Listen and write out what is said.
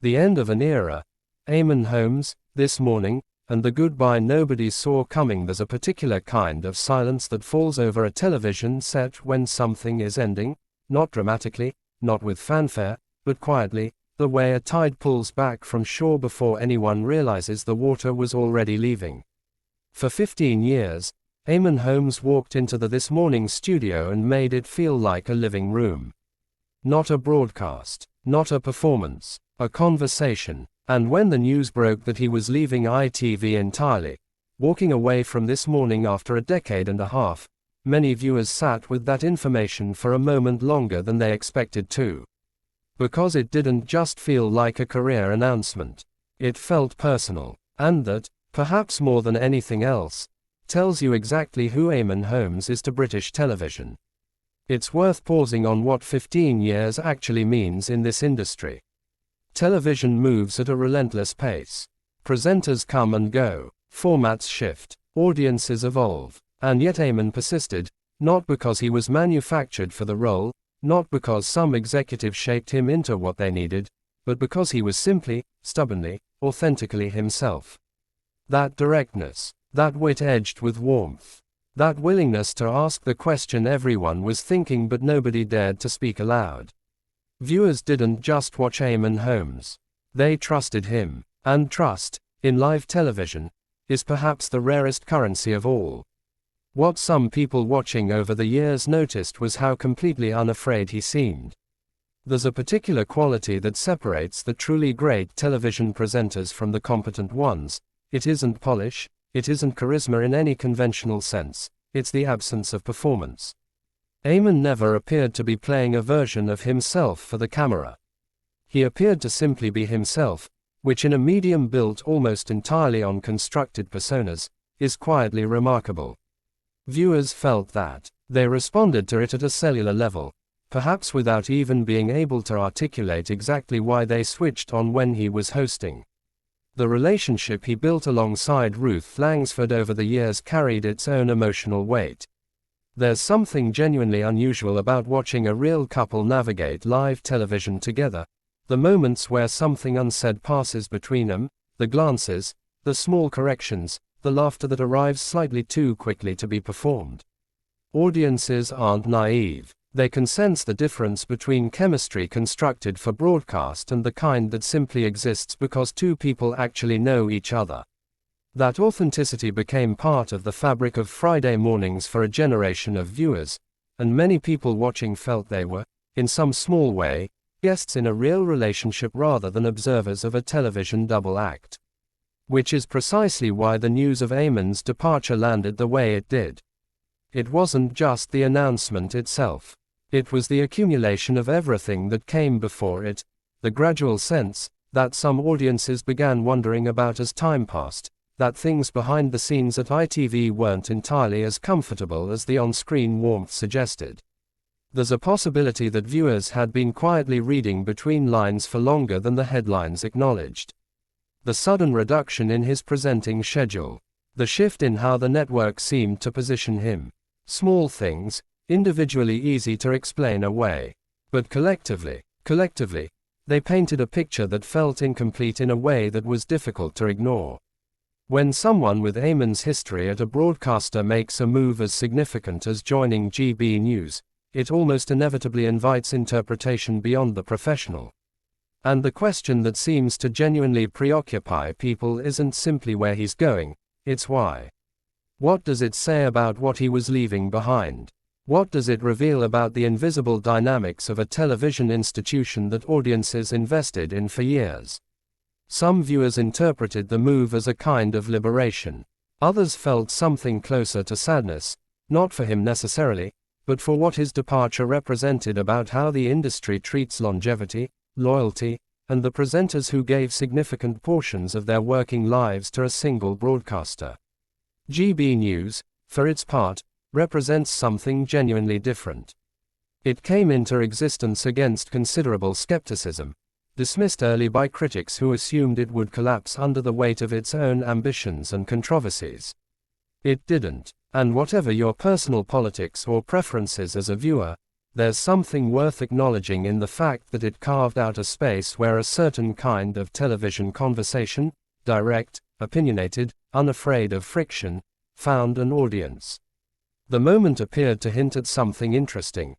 The end of an era. Eamonn Holmes, This Morning, and the goodbye nobody saw coming. There's a particular kind of silence that falls over a television set when something is ending, not dramatically, not with fanfare, but quietly, the way a tide pulls back from shore before anyone realizes the water was already leaving. For 15 years, Eamonn Holmes walked into the This Morning studio and made it feel like a living room. Not a broadcast, not a performance, a conversation. And when the news broke that he was leaving ITV entirely, walking away from This Morning after a decade and a half, many viewers sat with that information for a moment longer than they expected to. Because it didn't just feel like a career announcement. It felt personal, and that, perhaps more than anything else, tells you exactly who Eamonn Holmes is to British television. It's worth pausing on what 15 years actually means in this industry. Television moves at a relentless pace. Presenters come and go, formats shift, audiences evolve, and yet Eamonn persisted, not because he was manufactured for the role, not because some executive shaped him into what they needed, but because he was simply, stubbornly, authentically himself. That directness, that wit edged with warmth, that willingness to ask the question everyone was thinking but nobody dared to speak aloud. Viewers didn't just watch Eamonn Holmes. They trusted him. And trust, in live television, is perhaps the rarest currency of all. What some people watching over the years noticed was how completely unafraid he seemed. There's a particular quality that separates the truly great television presenters from the competent ones. It isn't polish, it isn't charisma in any conventional sense, it's the absence of performance. Eamonn never appeared to be playing a version of himself for the camera. He appeared to simply be himself, which in a medium built almost entirely on constructed personas, is quietly remarkable. Viewers felt that. They responded to it at a cellular level, perhaps without even being able to articulate exactly why they switched on when he was hosting. The relationship he built alongside Ruth Langsford over the years carried its own emotional weight. There's something genuinely unusual about watching a real couple navigate live television together, the moments where something unsaid passes between them, the glances, the small corrections, the laughter that arrives slightly too quickly to be performed. Audiences aren't naive. They can sense the difference between chemistry constructed for broadcast and the kind that simply exists because two people actually know each other. That authenticity became part of the fabric of Friday mornings for a generation of viewers, and many people watching felt they were, in some small way, guests in a real relationship rather than observers of a television double act. Which is precisely why the news of Eamonn's departure landed the way it did. It wasn't just the announcement itself. It was the accumulation of everything that came before it, the gradual sense that some audiences began wondering about as time passed, that things behind the scenes at ITV weren't entirely as comfortable as the on-screen warmth suggested. There's a possibility that viewers had been quietly reading between lines for longer than the headlines acknowledged. The sudden reduction in his presenting schedule, the shift in how the network seemed to position him. Small things, individually easy to explain away. But collectively, they painted a picture that felt incomplete in a way that was difficult to ignore. When someone with Eamonn's history at a broadcaster makes a move as significant as joining GB News, it almost inevitably invites interpretation beyond the professional. And the question that seems to genuinely preoccupy people isn't simply where he's going, it's why. What does it say about what he was leaving behind? What does it reveal about the invisible dynamics of a television institution that audiences invested in for years? Some viewers interpreted the move as a kind of liberation. Others felt something closer to sadness, not for him necessarily, but for what his departure represented about how the industry treats longevity, loyalty, and the presenters who gave significant portions of their working lives to a single broadcaster. GB News, for its part, represents something genuinely different. It came into existence against considerable skepticism, dismissed early by critics who assumed it would collapse under the weight of its own ambitions and controversies. It didn't, and whatever your personal politics or preferences as a viewer, there's something worth acknowledging in the fact that it carved out a space where a certain kind of television conversation, direct, opinionated, unafraid of friction, found an audience. The moment appeared to hint at something interesting.